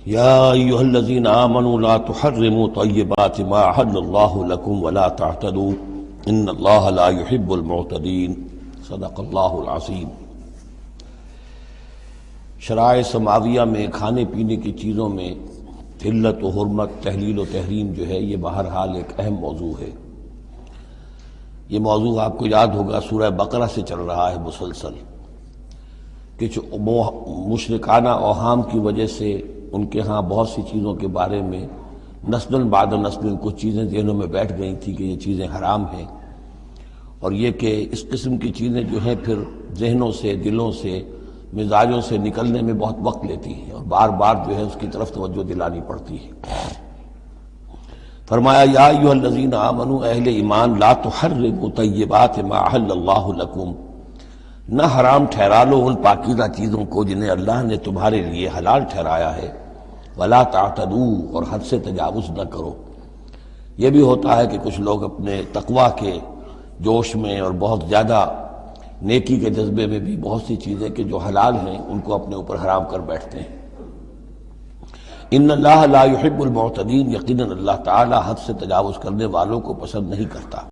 یا ایھا الذین آمنوا لا تحرموا طیبات ما احل اللہ لکم ولا تعتدوا ان اللہ لا يحب المعتدین صدق اللہ العظیم۔ شرائع سماویہ میں کھانے پینے کی چیزوں میں حلت و حرمت، تحلیل و تحریم جو ہے یہ بہرحال ایک اہم موضوع ہے۔ یہ موضوع آپ کو یاد ہوگا سورہ بقرہ سے چل رہا ہے مسلسل، کہ مشرکانہ اوہام کی وجہ سے ان کے ہاں بہت سی چیزوں کے بارے میں نسل بعد نسل کچھ چیزیں ذہنوں میں بیٹھ گئی تھی کہ یہ چیزیں حرام ہیں، اور یہ کہ اس قسم کی چیزیں جو ہیں پھر ذہنوں سے، دلوں سے، مزاجوں سے نکلنے میں بہت وقت لیتی ہیں اور بار بار جو ہے اس کی طرف توجہ دلانی پڑتی ہے۔ فرمایا یا ایھا الذین آمنوا، اہل ایمان، لا تحرموا طیبات ما احل اللہ لکم، نہ حرام ٹھہرا لو ان پاکیزہ چیزوں کو جنہیں اللہ نے تمہارے لیے حلال ٹھہرایا ہے، ولا تعتدوا، اور حد سے تجاوز نہ کرو۔ یہ بھی ہوتا ہے کہ کچھ لوگ اپنے تقویٰ کے جوش میں اور بہت زیادہ نیکی کے جذبے میں بھی بہت سی چیزیں کہ جو حلال ہیں ان کو اپنے اوپر حرام کر بیٹھتے ہیں۔ ان اللہ لا يحب المعتدین، یقیناً اللہ تعالی حد سے تجاوز کرنے والوں کو پسند نہیں کرتا۔